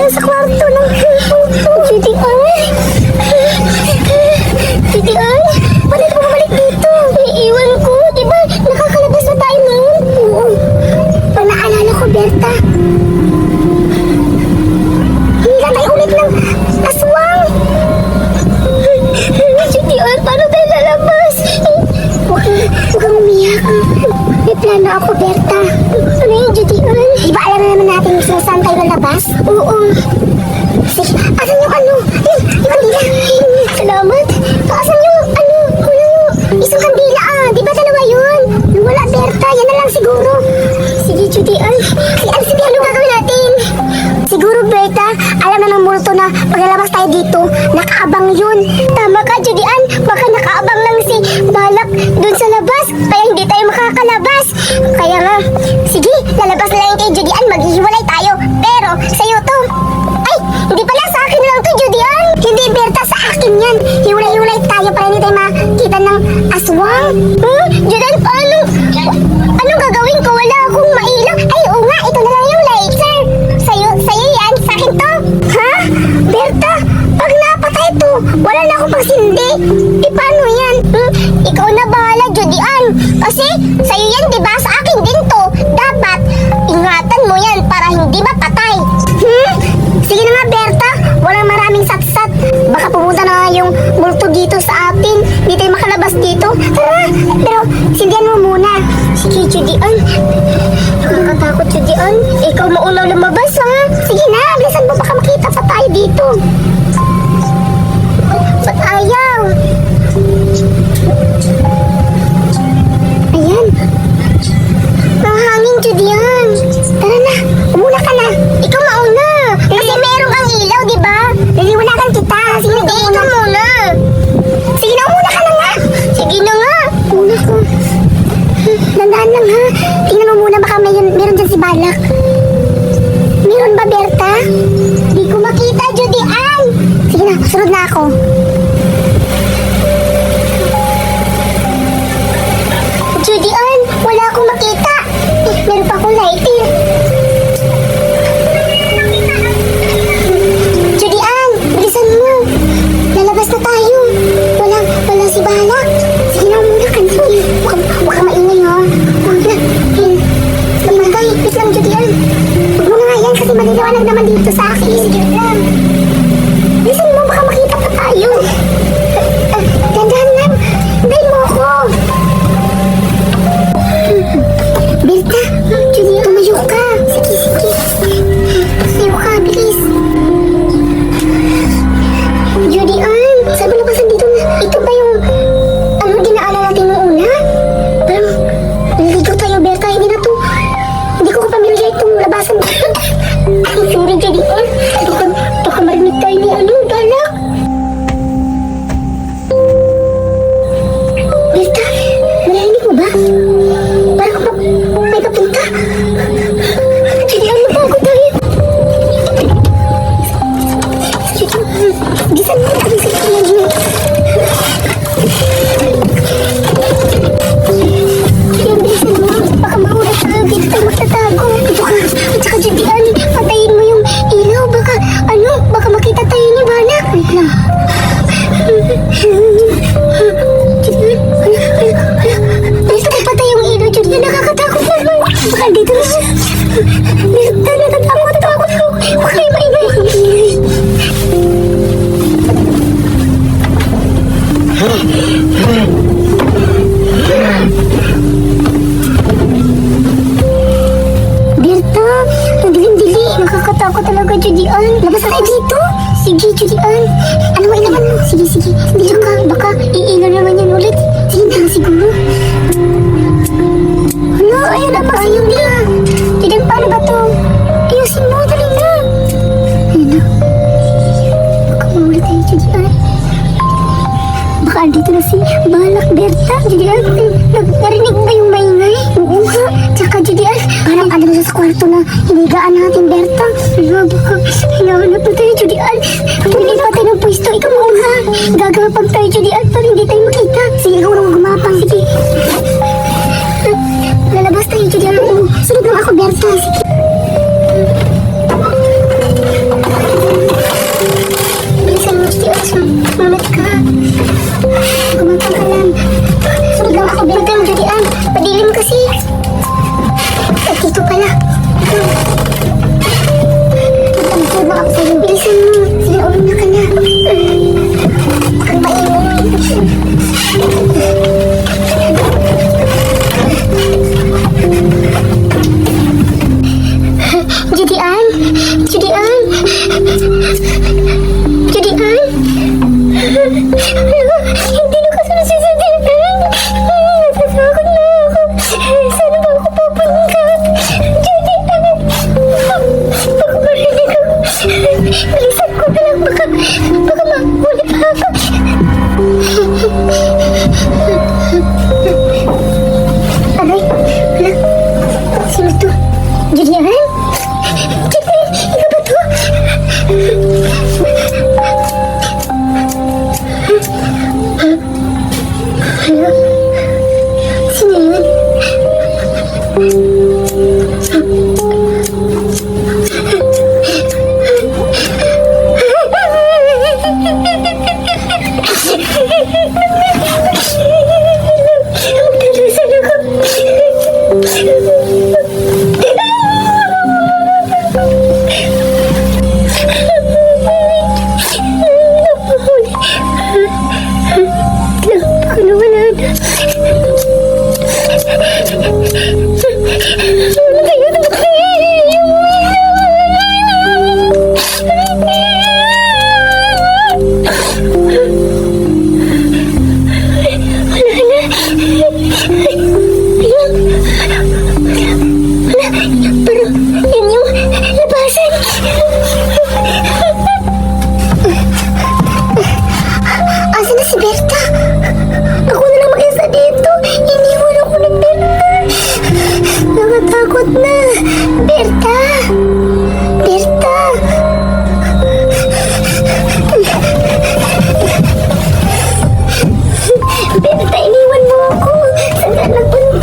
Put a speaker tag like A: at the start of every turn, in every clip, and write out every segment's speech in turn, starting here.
A: tayo sa kwarto ng Judy Ann. Judy Ann, bakit mo bumalik dito? Iiwan ko, diba? Nakakalabas na tayo noon. Oo. Pag naalala ko, Berta, hila tayo ulit ng aswang. Judy Ann, paano tayo lalabas? Huwag kang umiyak. May plano ako, Berta. Ano yung Judy Ann? Diba alam na naman natin kung saan tayo lalabas? Oo. Sige, asan yung ano? Yung kandila. Salamat. Asan yung ano? Kulang isang kandila Diba dalawa yun? Wala, Berta. Yan na lang siguro. Sige, Judy Ann. Sige, ano gagawin natin? Siguro, Berta, alam na ng multo na paglalabas tayo dito, nakaabang yun. Tama ka, Judy Ann. Baka nakaabang lang si Balak dun sa labas, kaya hindi tayo makakalabas. Kaya nga, sige, lalabas na lang kay Judy Ann, maghihiwalay tayo. Pero, sa'yo to. Ay, hindi pala sa akin lang to, Judy Ann. Hindi, Berta, sa akin yan. Hiwalay-hiwalay tayo para hindi tayo makita ng aswang. Judy Ann, paano? Anong gagawin ko? Wala akong mailang. Ay, oo nga, ito na lang yung lighter. Sa'yo yan, sa akin to. Ha? Berta, pag napatay to, wala na akong pagsindi. Paano yan? Ikaw na bahala, Judy Ann. Kasi, sa'yo yan, diba? Sa akin din to. Dapat, ingatan mo yan para hindi mapatay. Sige na nga, Berta. Walang maraming satsat. Baka pumunta na nga yung multo dito sa atin. Hindi tayo makalabas dito. Tara, pero sindihan mo muna. Sige, Judy Ann. Nakakatakot, Judy Ann. Ikaw maulaw lumabas, ha? Sige na, bilisan mo. Baka makita pa tayo dito. Ba't ayaw? Ayan. Mahangin, Judy Ann. Tara na, umuna ka na. Ikaw mauna. Kasi meron kang ilaw, diba? Naliwanagan kita. Sige na, ikaw muna. Sige na, umuna ka na nga. Sige na nga. Umuna ko. Dandaan lang, ha? Tingnan mo muna, baka meron dyan si Balak. Meron ba, Berta? Di ko makita, Judy Ann. Sige na, sunod na ako. Judy Ann, wala akong makita. Meron pa akong lighter. Judy Ann, bilisan mo. Lalabas na tayo. Wala si Balak. Sige na, muna ka na. Huwag ka maingay, ha? Huwag na. Magmagay, wait lang, Judy Ann. Huwag mo nga yan kasi maliliwanag naman dito sa akin. Sige lang. Bilisan mo, baka makita pa tayo. Dandahan lang. Hintayin mo ako. Berta, Judy, tumayo ka. Sige. Tumayo ka, bilis. Judy Ann, saan ba labasan dito na? Ito ba yung dinaanan natin noong una? Parang naliligo tayo, Berta. Hindi ko kapamilya itong labasan. Sorry, Judy Ann. Baka marinig tayo ni Balak. Berta, narinig mo ba? Parang may papunta. Judy Ann, napagod tayo. Gisan mo. Baka mahulat tayo. Dito tayo magtatago. Dito ka. At saka, Judy Ann, patayin mo yung ilaw. Baka makita tayo ni Balak. Wait lang. Dito patay yung ilaw, Judy Ann. Nakakatakot naman. Baka dito na siya. Dito, natatakot ako. Baka kayo maingay. Berta, nadilim-dili. Nakakatakot talaga, Judy Ann. Labas na tayo dito. Sige, Judy Ann. Ano ba ilaban mo? Sige. Dito ka. Baka iilaw naman yan ulit. Sige na, siguro. Ano? Ayaw na pa. Ayaw na. Judy Ann, paano ba to? Ayusin mo. Dali na. Ayun na. Baka mawala tayo, Judy Ann. Baka dito na si Balak, Berta. Judy Ann, narinig ba yung maingay? Oo nga. Tsaka, Judy Ann, parang ano sa kwarto na hinigaan natin, Berta. Baka hinahanap na tayo, Judy Ann. Tumingin pa tayo ng pwesto. Ikaw mo, ha? Gagapag tayo, Judy Ann, para hindi tayo makita. Sige, ikaw nang gumapang. Sige. Lalabas tayo, Judy Ann. Sunod lang ako, Berta. Sige. Hindi na kasunod si Judian. Natatakot na ako. Saan ba ako papunta? Judian! Baka marinig ako. Bilisan ko na lang. Baka mahuli pa ako. Aray, wala. Sino to? Judian? Judian, ikaw ba to? Hala? Sino yun? Magdadasan ako. Asan na si Berta? Ako na lang mag-isa dito. Iniwan ako ng Berta. Nakatakot na. Berta! Berta! Berta, iniwan mo ako. Saan ka nagpunta?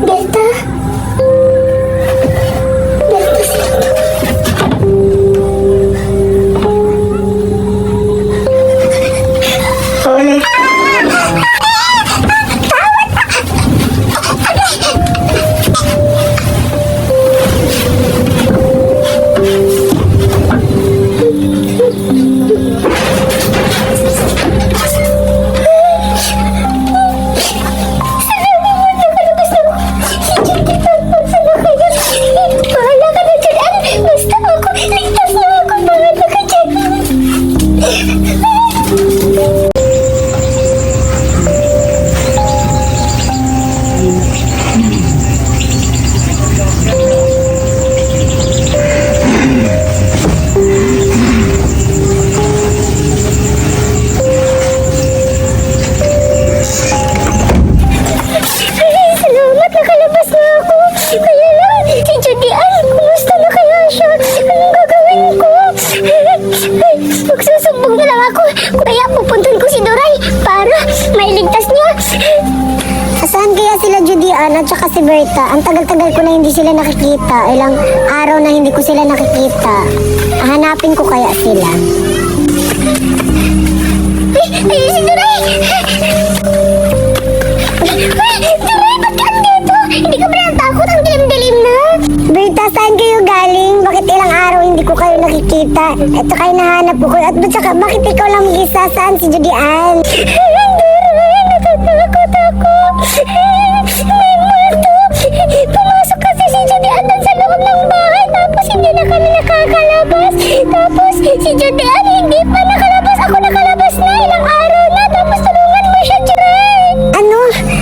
A: Berta? Berta, sino to? Magsusumbong na lang ako. Kaya pupuntan ko si Doray para mailigtas niya. Saan kaya sila Judian at saka si Berta? Ang tagal-tagal ko na hindi sila nakikita. Ilang araw na hindi ko sila nakikita. Hanapin ko kaya sila. Ay, si Doray! Doray, ba't ka andito? Hindi ka ba natakot? Ang dilim-dilim na. Berta, saan kayo galing? Bakit ilang araw hindi ko kayo nakikita? Ito kayo nahanap ko. At saka, bakit ikaw lang mag-isa? Saan si Judian? Doray, natatakot ako. May multo. Pumasok kasi si Judian sa loob ng bahay. Tapos hindi na kami nakakalabas. Tapos si Judian hindi pa nakalabas. Ako nakalabas na ilang araw na. Tapos tulungan mo siya, Juray. Ano?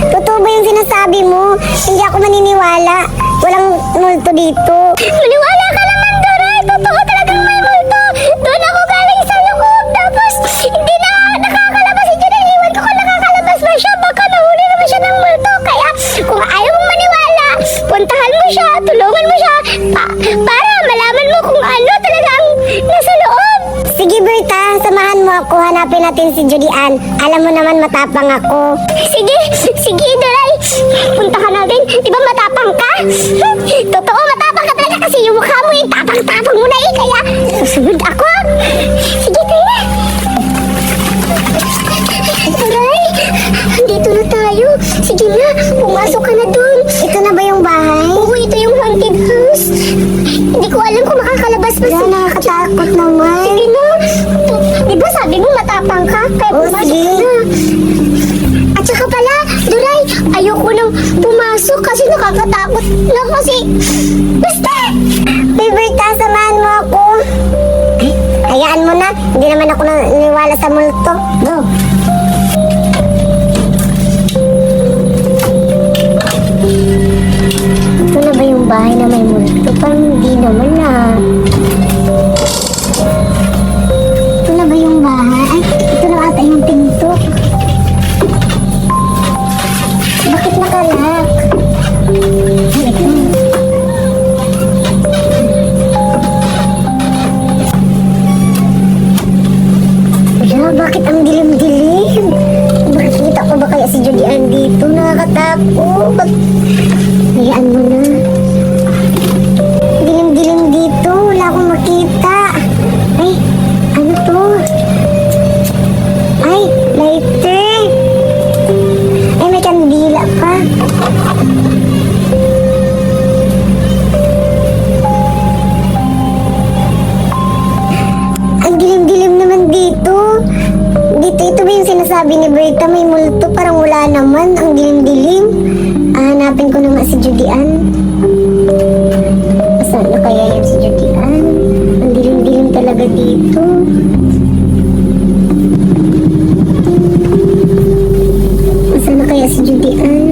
A: Totoo ba yung sinasabi mo? Hindi ako maniniwala. Walang multo dito. Maniwala ka naman, Doray. Totoo talagang may multo. Doon ako galing sa loob. Tapos hindi na nakakalabas si Juday. Iwan ko kung nakakalabas ba siya. Baka nahuli naman siya ng multo. Kaya kung ayaw mong maniwala, puntahan mo siya. Tulungan mo siya. Para malaman mo kung ano talagang nasa loob. Sige, Berta. Samahan mo ako. Hanapin natin si Judian. Alam mo naman matapang ako. Sige, Doray. Puntahan natin. Di ba matapang ka? Totoo, matapang ka talaga kasi yung mukha mo yung tapang-tapang mo na eh. Kaya susunod ako. Sige, tayo. Doray, andito na tayo. Sige na, pumasok ka na dun. Ito na ba yung bahay? Oo, ito yung haunted house. Hindi ko alam kung makakalabas pa siya. Nakakatakot naman. Sige na. Di ba sabi mo matapang ka? Kaya pumasok ka na. At saka pala, Doray, ayoko nang pumasok kasi nakakatakot na na kasi. Basta! Berta, samahan mo ako. Hayaan mo na. Hindi naman ako naniwala sa multo. Go. Ito na ba yung bahay na may multo? Parang hindi naman na. Ito na ba yung bahay? Ito na ata yung pinto. Bakit nakalak? Ito. Wala, bakit ang dilim-dilim? Bakit kita ko ba kaya si Judy Ann dito? Nakakatakot. Hayaan mo na. Dilim-dilim dito. Wala akong makita. Ay, ano to? Ay, lighter. Ay, may kandila pa. Ang dilim-dilim naman dito. Ito ba yung sinasabi ni Berta? May multo, parang wala naman. Ang dilim-dilim. Hanapin ko na nga si Judy Ann. Saan na kaya yan si Judy Ann? Ang dilim-dilim talaga dito. Saan na kaya si Judy Ann?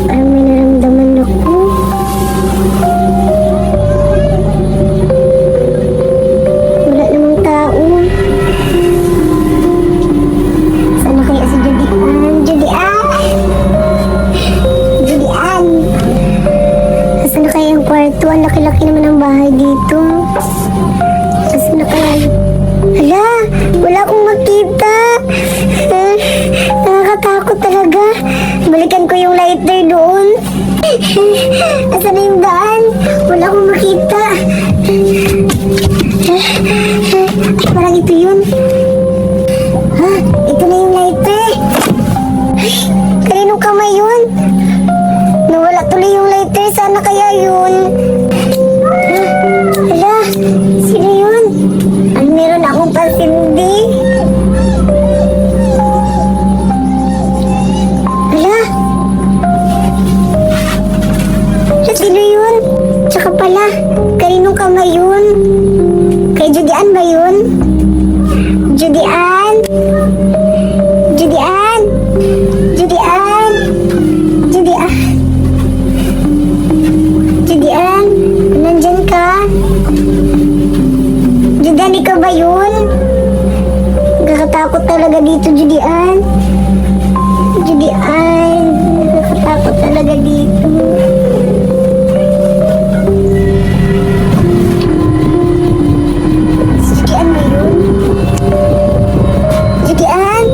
A: Parang may naramdaman ako. Wala namang tao. Saan na kaya si Judy Ann? Judy Ann! Judy Ann! Saan na kaya yung kwarto? Ang laki-laki naman ang bahay dito. Saan na kaya? Hala! Wala akong makita! Nakakatakot talaga. Balikan ko yung lighter doon. Asan na yung daan? Wala akong makita. Ay, parang ito yun. Ha? Ito na yung lighter. Ay, kaninong kamay yun? Nawala tuloy yung lighter. Sana kaya yun? Ha? Hala, sino yun? Ay, meron akong pansindi. Hala. Sino yun? Tsaka pala, kaninong kamay yun? Kay Judy Ann ba yun? Judy Ann? Judy Ann? Judy Ann? Judy Ann? Judy Ann? Nandyan ka? Judy Ann, ikaw ba yun? Nakakatakot talaga dito, Judy Ann. Judy Ann, nakakatakot talaga dito. Judy Ann ba yun? Judy Ann?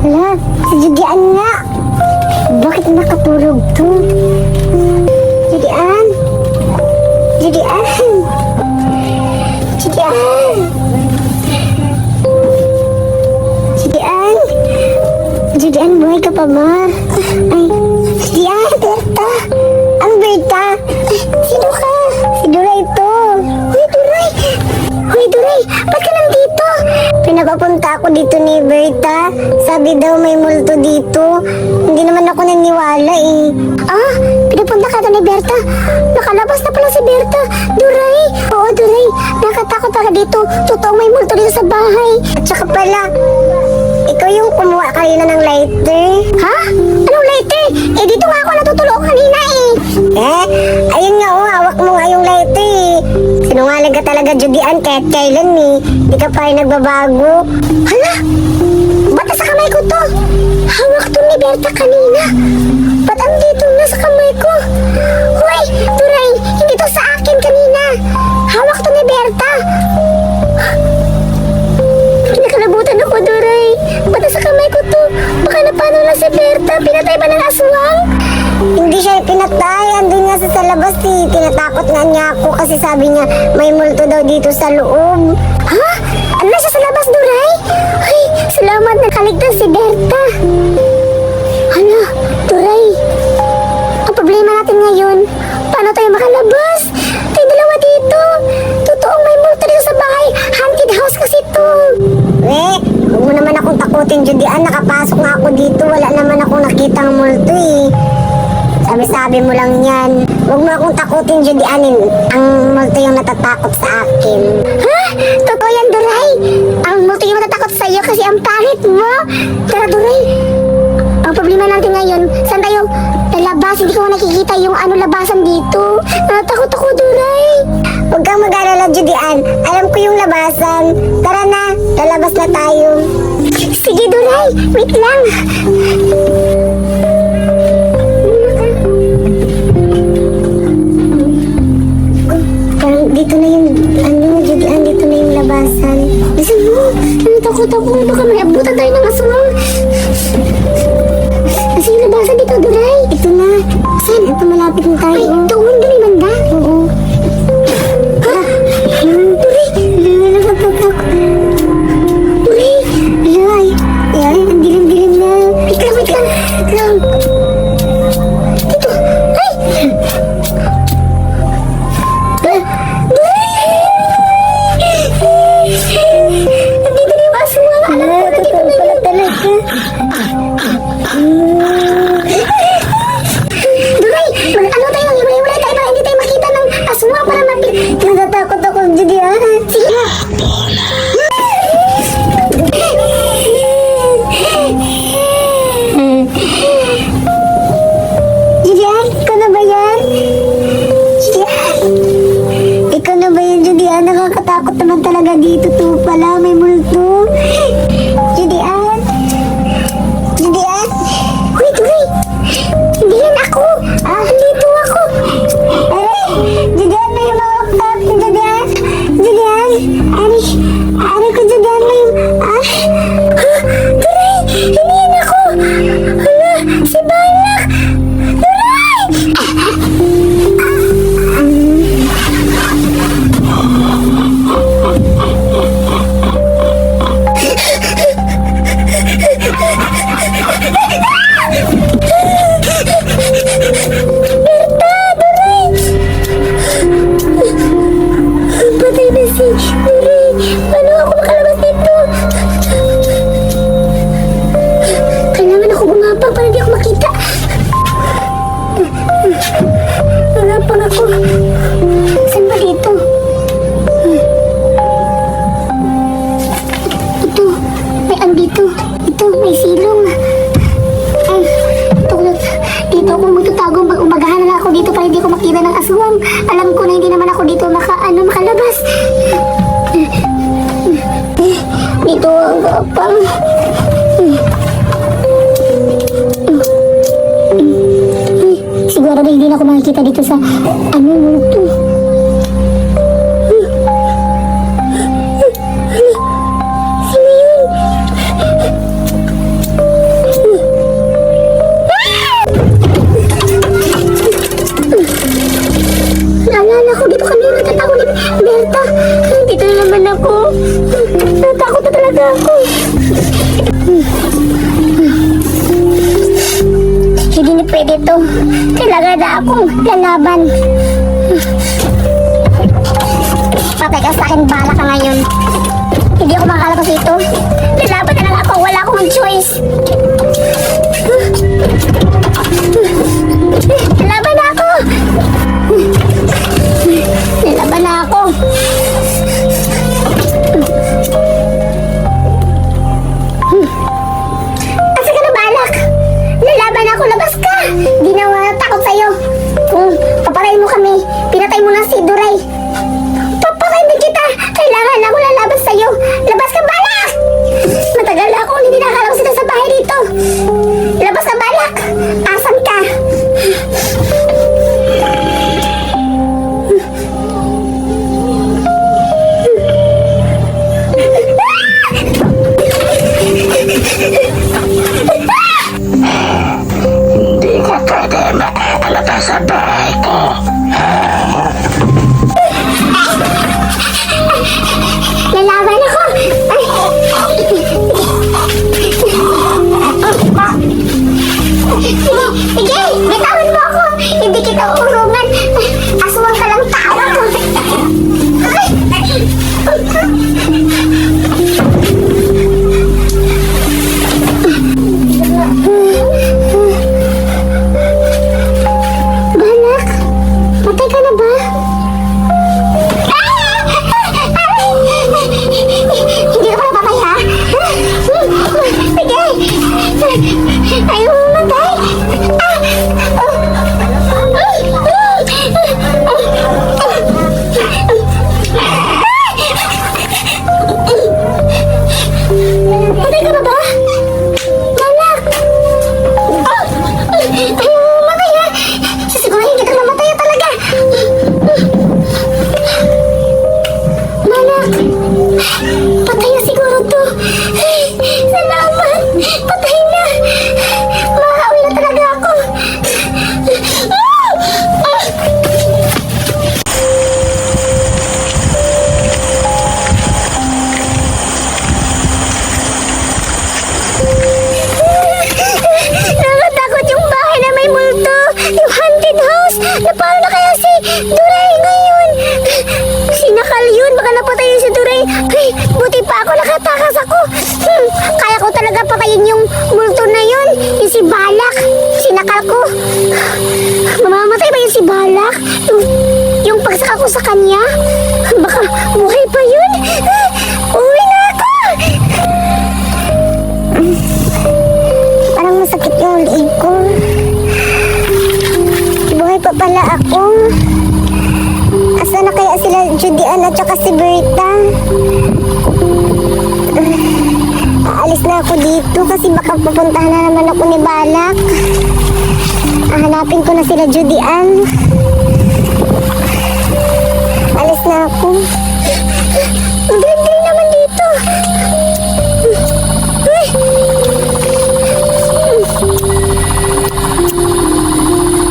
A: Hala, si Judy Ann nga. Bakit nakatulog to? Judy Ann? Judy Ann? Judy Ann? Judy Ann? Judy Ann, buhay ka pa ba? Ay, Judy Ann, Berta. Ang Berta. Ay, sino ka? Si Duray ito. Huy, Duray. Huy, Duray, ba't ka nandito? Pinapapunta ako dito ni Berta. Sabi daw may multo dito. Hindi naman ako naniwala eh. Ah, pinapunta ka ni Berta. Nakalabas na pala si Berta. Duray. Oo, Duray. Nakatakot talaga dito. Totoo may multo dito sa bahay. At saka pala, ikaw yung kumuha kanina ng lighter. Ha? Anong lighter? Eh, dito nga ako natutulog kanina eh. Ayun nga oh, hawak mo nga yung lighter eh. Sinungaling ka talaga, Judy Ann, kahit kailan eh. Di ka pa rin nagbabago. Hala! Ba't sa kamay ko to? Hawak to ni Berta kanina. Ba't andito na sa kamay ko? Hoy, Duray, hindi to sa akin kanina. Hawak to ni Berta. Nakalabutan ako, Duray. Ba't sa kamay ko to? Baka napano na si Berta. Pinatay ba ng aswang? Hindi siya pinatay. Andun nga sa labas eh. Tinatakot nga niya ako kasi sabi niya may multo daw dito sa loob. Ha? Ano na siya sa labas, Duray? Ay, salamat nakaligtas si Berta. Hala, Duray. Ang problema natin ngayon, paano tayo makalabas? Tayo dalawa dito. Totoong may multo dito sa bahay. Haunted house kasi to. Huwag mo naman takutin, Judian. Nakapasok nga ako dito. Wala naman akong nakitang multo eh. Sabi-sabi mo lang yan. Huwag mo akong takutin, Judianin. Ang multo yung natatakot sa akin. Ha? Totoo yan, Duray. Ang multo yung natatakot sa iyo kasi ang pangit mo. Tara, Duray. Ang problema natin ngayon, saan tayo lalabas? Hindi ko nakikita yung labasan dito. Natakot ako, Duray. Huwag kang mag-alala, Judian. Alam ko yung labasan. Tara na, lalabas na tayo. Sige, Duray. Wait lang. Dito na yung, Judian, dito na yung labasan. Listen mo, natakot ako. Baka may abutan tayo ng aswang. Kasi yung labasan dito, Duray. Ito na. Saan? Ito, malapit na tayo. Ay, doon, Duray, banda. Oo. Ha? Duray. Nakapagak. Duray. Ay, ang dilim-dilim na. Wait lang. Dito. Ay! Nandito na yung aswang. Alam ko, nandito na pala talaga. Duray, ano tayo? Hiwalay tayo para hindi tayo makita ng aswang para mapil. Natatakot ako, Judian. Sige. Judian, ikaw na ba yan? Judian. Ikaw na ba yan, Judian? Nakakatakot naman talaga dito. To pala, may multo. Judian? Judian? Wait. Hindi yan ako. Dito ako. Judian, may mawakap. Judian? Ari ko, Judian, may... Duray! Hindi yan ako. Hala, si Balak. Duray! Patay na si Duray. Paano ako makalabas dito? Kailangan ako gumapang para di ako makita. Gumapang ako. Saan ba dito? Ito. May andito. Ito, may silong. Ay, dito ako magtatago. Umagahan na lang ako dito para hindi ko makita ng aswang. Alam ko na hindi naman ako dito makalabas. Dito ang gapang. Siguro na hindi na ako makikita dito sa multo. Sino yun? Naalala ko, dito kami natatakot ni Berta. Dito na naman ako. Natakot na talaga ako. Hindi na pwede to. Kailangan na akong lalaban. Patay ka sa akin, bala ka ngayon. Hindi ako makalabas dito. Lalaban na lang ako, wala akong choice. Lalaban na ako. Lalaban na ako. Asa ka na, Balak? Lalaban ako, labas ka. Di na takot sa'yo. Kung papatayin mo kami, pinatay mo na si Duray. Papatayin din kita. Kailangan ako lalabas sa'yo. Labas ka, Balak! Matagal nakatakas ako. Kaya ko talaga patayin yung multo na yun. Yung si Balak. Sinakal ko. Mamamatay ba yung si Balak? Yung pagsaka ko sa kanya? Baka buhay pa yun. Uwi na ako. Parang masakit yung liig ko. Buhay pa pala ako. Asa na kaya sila Judian at saka si Berta? Aalis na ako dito kasi baka pupuntahan na naman ako ni Balak. Hanapin ko na sila Judian. Alis na ako. Ang dilim-dilim naman dito. Uy!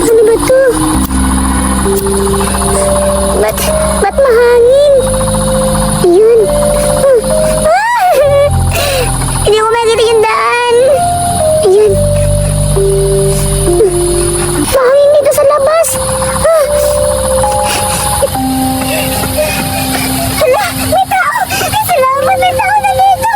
A: Ano ba to? Ba't mahangin? Yun. Hindi ko makikita yung daan. Ayun. Mahangin dito sa labas. Hala, may tao. Salamat, may tao na dito.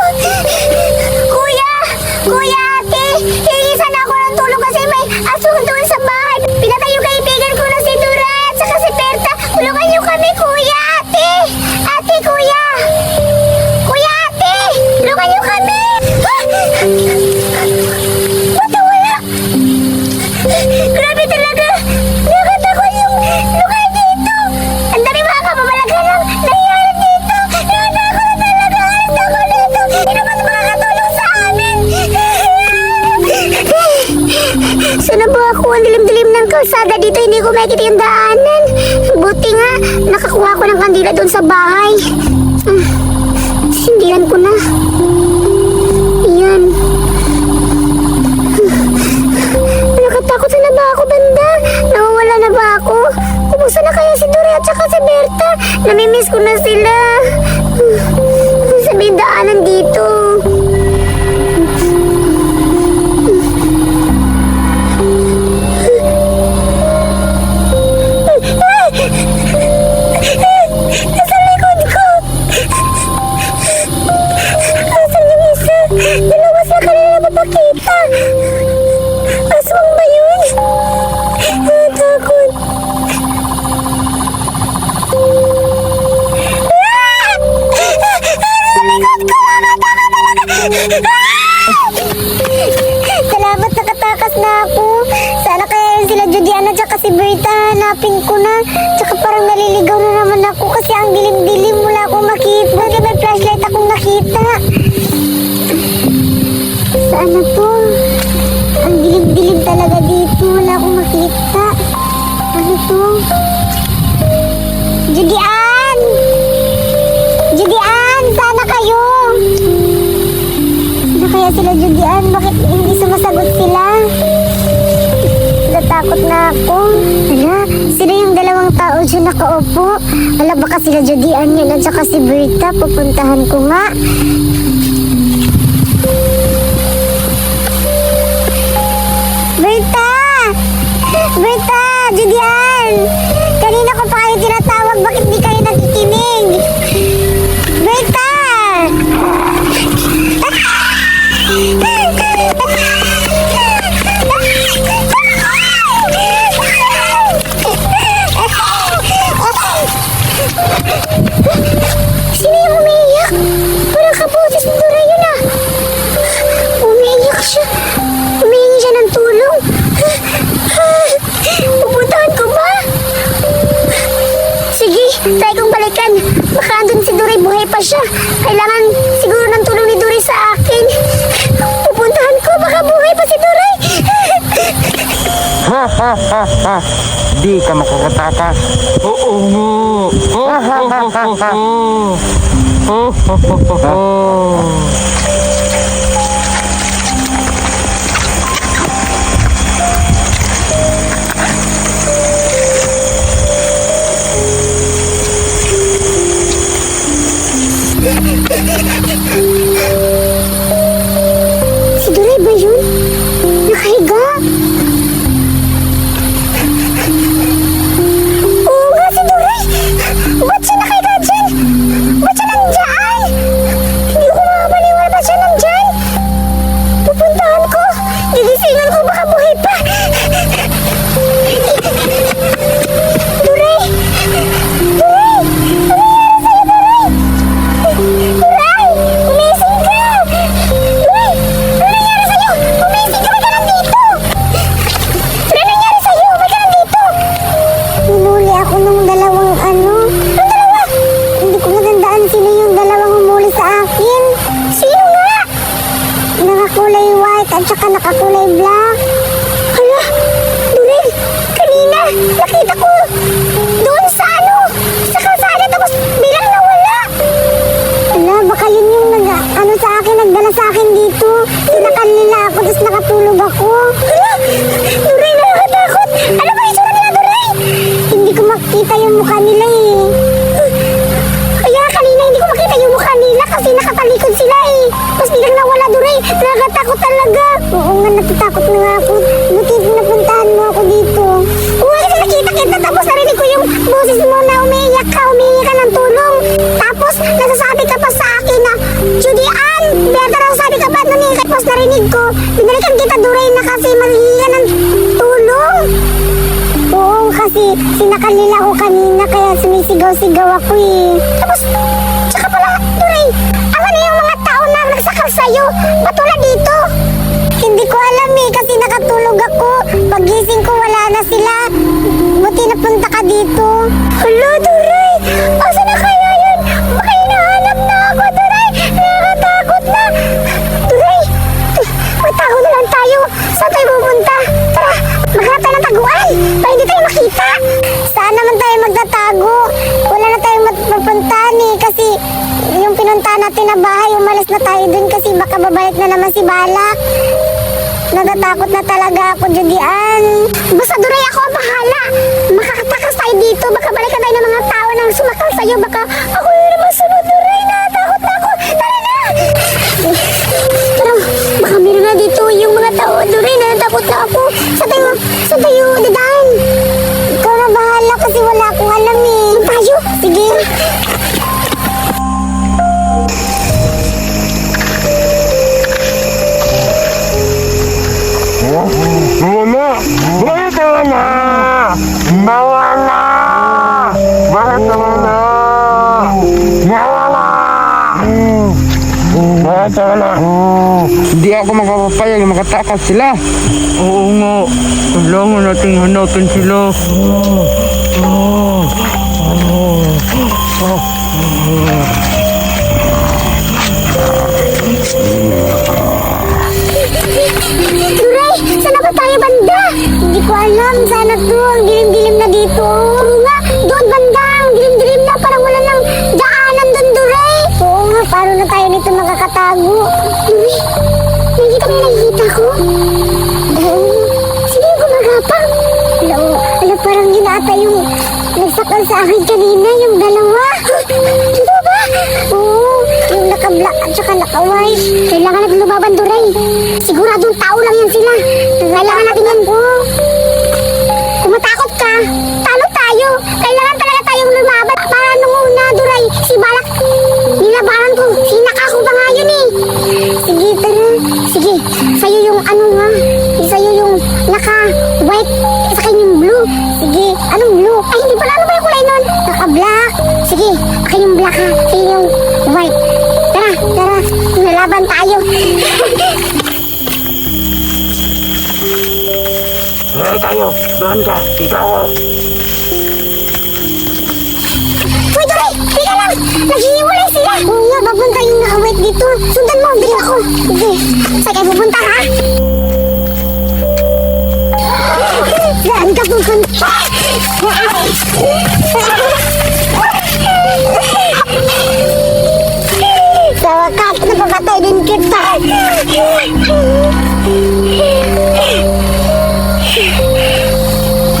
A: Kuya, ate. Hihingi sana ako ng tulong kasi may aswang doon sa bahay. Pinatay yung kaibigan ko na si Dura at saka si Berta. Tulungan niyo kami, kuya, ate. Ate, kuya. Kuya, ate. Tulungan niyo kami. Wala. Grabe talaga. Nakatakot yung lugar dito. Ang dami mga kapamalaga lang nangyari dito. Nakatakot na talaga. Nakatakot dito. Hindi naman makakatulong sa amin. Sana ba ako ang dilim-dilim ng kalsada dito? Hindi ko makikita yung daanan. Buti nga, nakakuha ko ng kandila doon sa bahay. Sindihan ko na. Iyan. Nakatakot na ba ako, banda? Nawawala na ba ako? Kumusta na kaya si Dore at saka si Berta? Namimiss ko na sila. Sabihin daanan dito. Nasa likod ko. Asan yung isa? Dalawa sa kanila mapakita. Aswang ba yun? Takot. Likod ko! Salamat, nakatakas na ako. Sana kaya sila Judian at saka si Berta. Hanapin ko na. Tsaka parang naliligaw na naman ako kasi ang dilim-dilim, wala akong makita. Kasi may flashlight akong nakita. Saan na to? Ang dilim-dilim talaga dito. Wala akong makita. Ano to? Judian! Judian! Sana kayo! Ano kaya sila Judian? Bakit hindi sumasagot sila? Natakot na ako. Hala, sino yung dalawang tao dyan nakaupo? Hala, baka sila Judian yan at saka si Berta. Pupuntahan ko nga. Berta! Berta! Judian! Kanina ko pa kayo tinatawag. Bakit di kayo nakikinig? Berta! Sino yung umiiyak? Parang kabutis ng Dora yun ah. Umiiyak siya. Humihingi siya ng tulong. Pupuntahan ko ba? Sige, try kong balikan. Baka andun si Dory, buhay pa siya. Kailangan siguro ng tulong ni Dory sa akin. Pupuntahan ko, baka buhay pa si Dory.
B: Ha ha ha ha. Di ka makakatakas. Oo nga. Ha ha ha ha ha. Oh, oh, oh, oh.
A: Si Dory ba yun? Nakahiga? Oo nga, si Dory! Ba't siya nakahiga dyan? Ba't siya nandiyan? Hindi ko nakakulay white at saka nakakulay black. Hala, Dorel, kanina, nakita ko doon sa sa kalsada tapos bilang nawala. Hala, baka yun yung sa akin, nagdala sa akin dito. Sinakal nila ako, tapos nakatulog ako. Hala, Dorel, nakakatakot. Ano ba yung sura nila, Dorel? Hindi ko makita yung mukha nila eh. Kaya kanina hindi ko makita yung mukha nila kasi nakatalikod sila eh. Tapos biglang nawala, Dorel. Nakakatakot talaga. Oo nga, natatakot na nga ako. Buti pinapuntahan mo ako dito. Oo, kasi nakita kita tapos narinig ko yung boses mo na umiiyak ka ng tulong. Tapos nasasabi ka pa sa akin na, Judy Ann, Berta, nasasabi ka pa nun eh. Tapos narinig ko, binalikan kita, Dorel, na kasi malihiya ng tulong. Oo, kasi sinakal nila ako kanina kaya sumisigaw-sigaw ako eh. Tapos, tsaka pala, Dorel, ano yung mga tao na nagsakal sa'yo? Ba't wala dito? Hindi ko alam eh, kasi nakatulog ako. Pagising ko, wala na sila. Buti napunta ka dito. Hala, Dorel, asa na kaya yun? Baka hinahanap na ako, Dorel. Nakakatakot na. Dorel, magtago na lang tayo. Saan tayo pupunta? Tara, maghanap tayo ng taguan para hindi tayo makita. Saan naman tayo magtatago? Wala na tayong mapuntahan eh, kasi yung pinuntahan natin na bahay, umalis na tayo dun kasi baka babalik na naman si Balak. Natatakot na talaga ako, Judy Ann. Basta, Dorel, ako ang bahala. Makakatakas tayo dito. Baka balikan tayo ng mga tao nang sumakal sa'yo. Baka ako yun naman sunod, Dorel. Natatakot na ako. Tara na! Pero, baka meron na dito yung mga tao, Dorel. Natatakot na ako. Saan tayo dadaan? Ikaw na bahala kasi wala akong alam eh. Tayo? Sige.
B: Nawala! Bakit nawala? Nawala! Bakit nawala? Nawala! Bakit nawala? Hindi ako makapapayag na makatakas sila. Oo nga. Kailangan natin hanapin sila.
A: Dorel, saan na ba tayo banda? Hindi ko alam. Sana to. Ang dilim-dilim na dito. Oo nga, doon banda. Ang dilim-dilim na. Parang wala nang daanan doon, Dorel. Oo nga, paano na tayo nito makakatago? Dorel, nakikita ko. Sige, yung gumagapang. Ala, parang yun ata yung nagsakal sa akin kanina, yung dalawa. Dito ba? Oo, yung naka-black at saka naka-white. Kailangan natin lumaban, Dorel. Siguradong tao lang yan sila. Kailangan natin yan. Kung matakot ka, talo tayo. Kailangan talaga tayong lumaban. Para nung una, Dorel, si Balak, nilabanan ko. Sinaka ko pa nga yun eh. Sige, tara. Sige, sa'yo yung sa'yo yung naka-white, saka yung blue. Sige, anong blue? Ay, hindi pala. Ano ba yung kulay nun? Naka-black. Sige, akin yung black ha. Sa'yo yung white. Tara, nalaban tayo.
B: Tayo, doon ka, dito ako.
A: Hoy, Dorel! Teka lang! Naghihiwalay sila! Oo nga, papunta yung naka-white dito. Sundan mo, bili ako. Sige, saan kayo pupunta ha? Saan ka pupunta? Sa wakas, napapatay din kita.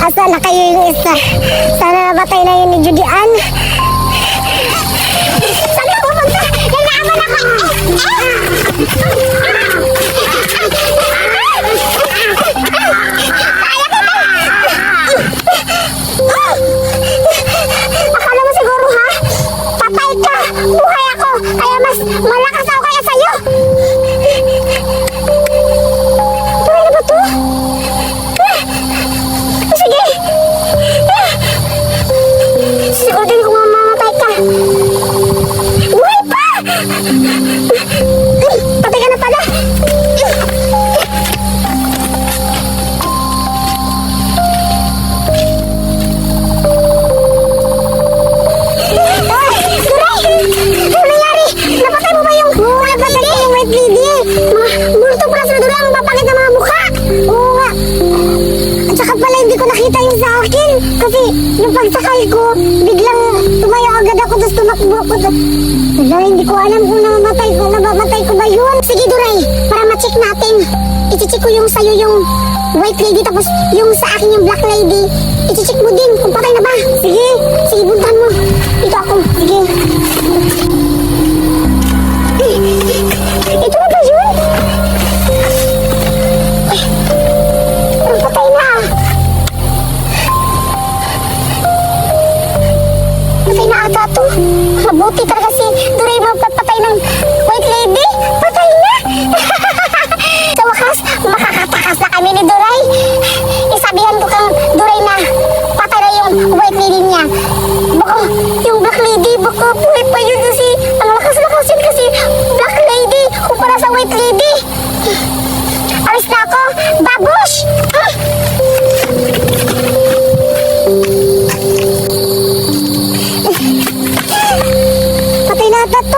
A: Asa na kayo yung isa? Sana nabatay na yun ni Judy Ann. Saan ka pupunta? Nalaman ako! Akala mo siguro ha? Patay ka! Buhay ako! Kaya mas malakas ako kaya sa'yo! Tuloy na ba to? Sige! Siguro din kung mamamatay ka. Buhay pa! Patay ka na pala. pagsakay ko, biglang tumayo agad ako, tapos tumakbo ako. Wala, hindi ko alam kung namamatay ko ba yun. Sige, Duray, para ma-check natin. I-check ko yung sa'yo yung white lady, tapos yung sa akin yung black lady. I-check mo din kung patay na ba. Sige, sige, buntahan mo. Dito ako, sige. Ito na ba yun? Ay, parang patay na ah. Patay na ata to. Mabuti talaga si Duray magpapatay ng white lady. Patay na. Sa wakas, makakatakas na kami ni Duray. Isabihan ko kang Duray na patay na yung white lady niya. Baka yung black lady, baka buhay pa yun kasi ang lakas-lakas yun kasi black lady kumpara sa white lady. Alis na ako, babush! Ah! Patay na ata to.